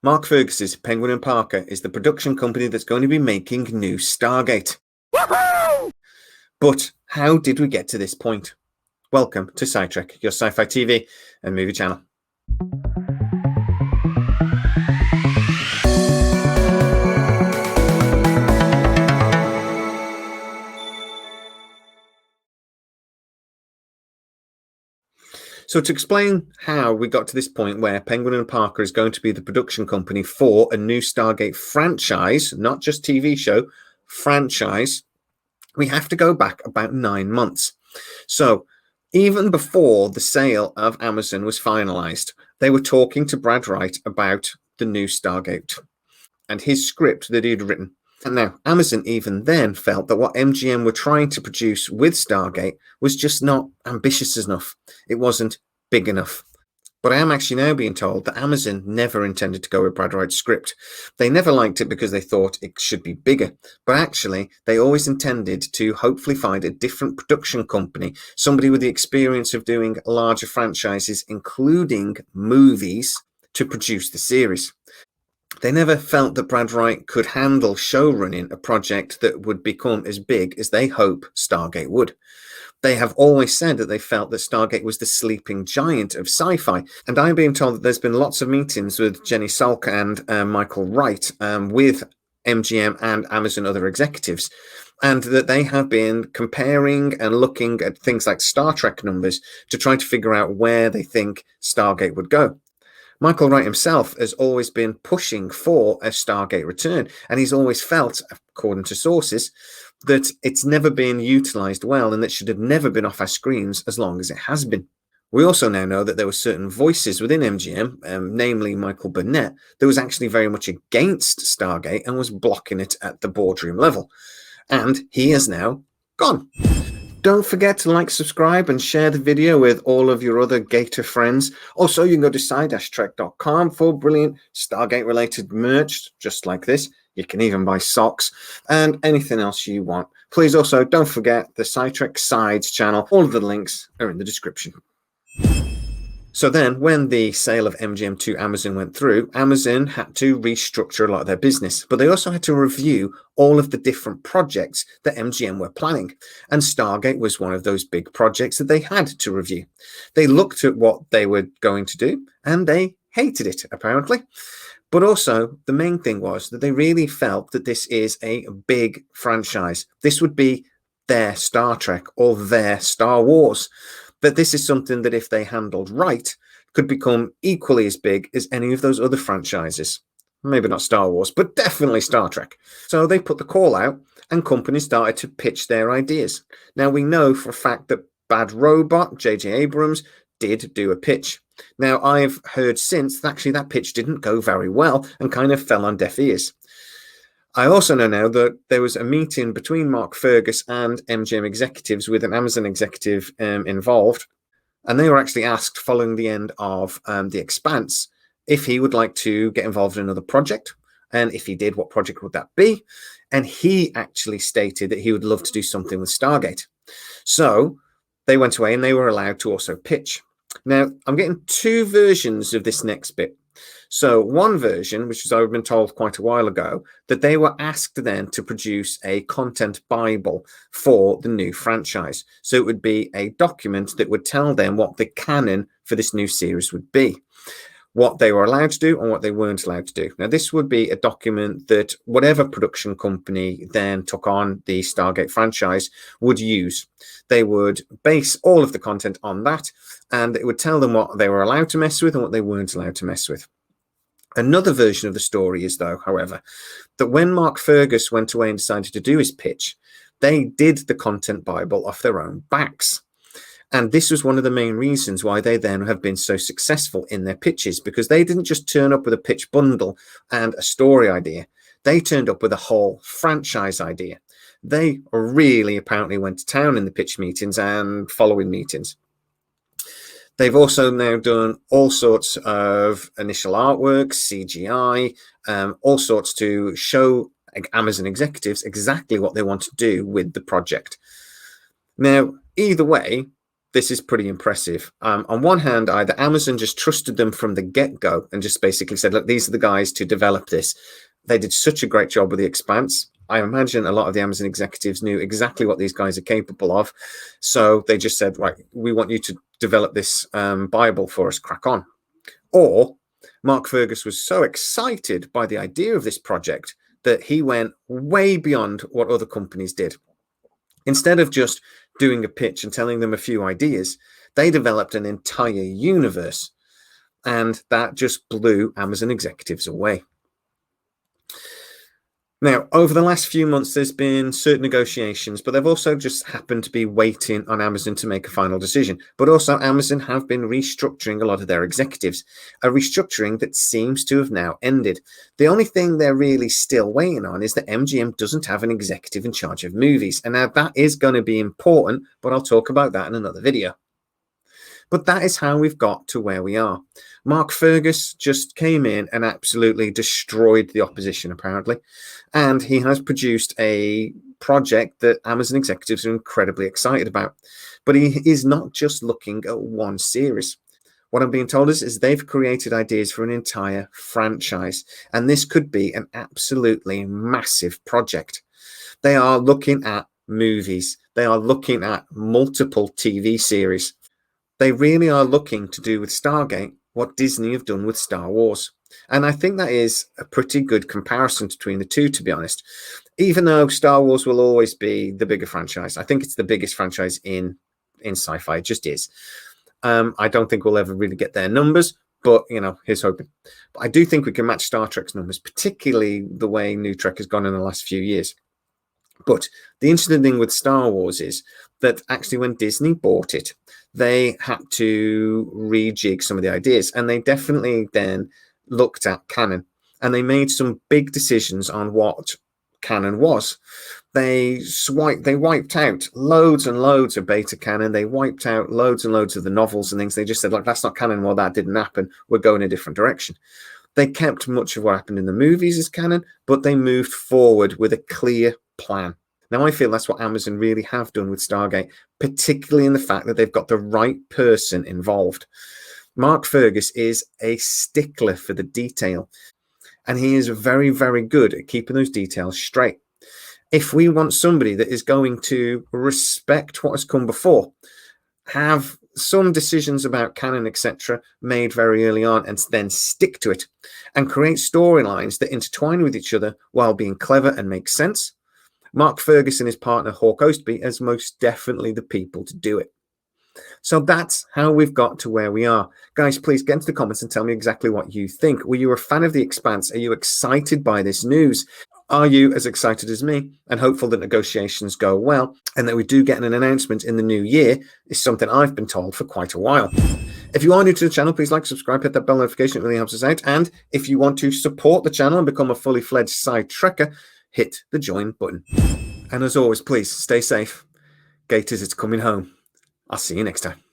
Mark Fergus's Penguin and Parker is the production company that's going to be making new Stargate. Woohoo! But how did we get to this point? Welcome to Sci-trek, your sci-fi TV and movie channel. So to explain how we got to this point where Penguin and Parker is going to be the production company for a new Stargate franchise, not just TV show, franchise, we have to go back about 9 months. So even before the sale of Amazon was finalized, they were talking to Brad Wright about the new Stargate and his script that he'd written. And now, Amazon even then felt that what MGM were trying to produce with Stargate was just not ambitious enough. It wasn't big enough. But I am actually now being told that Amazon never intended to go with Brad Wright's script. They never liked it because they thought it should be bigger. But actually, they always intended to hopefully find a different production company, somebody with the experience of doing larger franchises, including movies, to produce the series. They never felt that Brad Wright could handle showrunning a project that would become as big as they hope Stargate would. They have always said that they felt that Stargate was the sleeping giant of sci-fi. And I'm being told that there's been lots of meetings with Jenny Salk and Michael Wright with MGM and Amazon other executives, and that they have been comparing and looking at things like Star Trek numbers to try to figure out where they think Stargate would go. Michael Wright himself has always been pushing for a Stargate return, and he's always felt, according to sources, that it's never been utilized well and that should have never been off our screens as long as it has been. We also now know that there were certain voices within MGM, namely Michael Burnett, that was actually very much against Stargate and was blocking it at the boardroom level. And he is now gone. Don't forget to like, subscribe, and share the video with all of your other Gator friends. Also, you can go to sci-trek.com for brilliant Stargate-related merch, just like this. You can even buy socks and anything else you want. Please also don't forget the Sci-trek Sides channel. All of the links are in the description. So then, when the sale of MGM to Amazon went through, Amazon had to restructure a lot of their business, but they also had to review all of the different projects that MGM were planning. And Stargate was one of those big projects that they had to review. They looked at what they were going to do, and they hated it, apparently. But also, the main thing was that they really felt that this is a big franchise. This would be their Star Trek or their Star Wars. But this is something that, if they handled right, could become equally as big as any of those other franchises. Maybe not Star Wars, but definitely Star Trek. So they put the call out, and companies started to pitch their ideas. Now, we know for a fact that Bad Robot, J.J. Abrams, did do a pitch. Now, I've heard since that actually that pitch didn't go very well and kind of fell on deaf ears. I also know now that there was a meeting between Mark Fergus and MGM executives with an Amazon executive involved, and they were actually asked following the end of The Expanse if he would like to get involved in another project, and if he did, what project would that be? And he actually stated that he would love to do something with Stargate. So they went away and they were allowed to also pitch. Now, I'm getting two versions of this next bit. So one version, which is I've been told quite a while ago, that they were asked then to produce a content Bible for the new franchise. So it would be a document that would tell them what the canon for this new series would be, what they were allowed to do and what they weren't allowed to do. Now, this would be a document that whatever production company then took on the Stargate franchise would use. They would base all of the content on that, and it would tell them what they were allowed to mess with and what they weren't allowed to mess with. Another version of the story is, though, however, that when Mark Fergus went away and decided to do his pitch, they did the content Bible off their own backs. And this was one of the main reasons why they then have been so successful in their pitches, because they didn't just turn up with a pitch bundle and a story idea. They turned up with a whole franchise idea. They really apparently went to town in the pitch meetings and following meetings. They've also now done all sorts of initial artwork, CGI, all sorts to show Amazon executives exactly what they want to do with the project. Now, either way, this is pretty impressive. On one hand, either Amazon just trusted them from the get-go and just basically said, look, these are the guys to develop this. They did such a great job with The Expanse. I imagine a lot of the Amazon executives knew exactly what these guys are capable of. So they just said, right, we want you to develop this Bible for us, crack on. Or Mark Fergus was so excited by the idea of this project that he went way beyond what other companies did. Instead of just doing a pitch and telling them a few ideas, they developed an entire universe. And that just blew Amazon executives away. Now, over the last few months, there's been certain negotiations, but they've also just happened to be waiting on Amazon to make a final decision. But also, Amazon have been restructuring a lot of their executives, a restructuring that seems to have now ended. The only thing they're really still waiting on is that MGM doesn't have an executive in charge of movies. And now that is going to be important, but I'll talk about that in another video. But that is how we've got to where we are. Mark Fergus just came in and absolutely destroyed the opposition, apparently. And he has produced a project that Amazon executives are incredibly excited about. But he is not just looking at one series. What I'm being told is they've created ideas for an entire franchise. And this could be an absolutely massive project. They are looking at movies. They are looking at multiple TV series. They really are looking to do with Stargate what Disney have done with Star Wars. And I think that is a pretty good comparison between the two, to be honest. Even though Star Wars will always be the bigger franchise, I think it's the biggest franchise in sci-fi. It just is. I don't think we'll ever really get their numbers, but, you know, here's hoping. But I do think we can match Star Trek's numbers, particularly the way New Trek has gone in the last few years. But the interesting thing with Star Wars is that actually when Disney bought it, they had to rejig some of the ideas, and they definitely then looked at canon, and they made some big decisions on what canon was. They wiped out loads and loads of beta canon. They wiped out loads and loads of the novels and things. They just said, like, that's not canon. Well, that didn't happen. We're going a different direction. They kept much of what happened in the movies as canon, but they moved forward with a clear plan. Now, I feel that's what Amazon really have done with Stargate, particularly in the fact that they've got the right person involved. Mark Fergus is a stickler for the detail, and he is very, very good at keeping those details straight. If we want somebody that is going to respect what has come before, have some decisions about canon, etc., made very early on, and then stick to it, and create storylines that intertwine with each other while being clever and make sense, Mark Fergus and his partner Hawk Ostby as most definitely the people to do it. So that's how we've got to where we are. Guys, please get into the comments and tell me exactly what you think. Were you a fan of The Expanse? Are you excited by this news? Are you as excited as me and hopeful that negotiations go well and that we do get an announcement in the new year? Is something I've been told for quite a while. If you are new to the channel, please like, subscribe, hit that bell notification. It really helps us out. And if you want to support the channel and become a fully fledged Sci-trekker, hit the join button. And as always, please stay safe. Gators, it's coming home. I'll see you next time.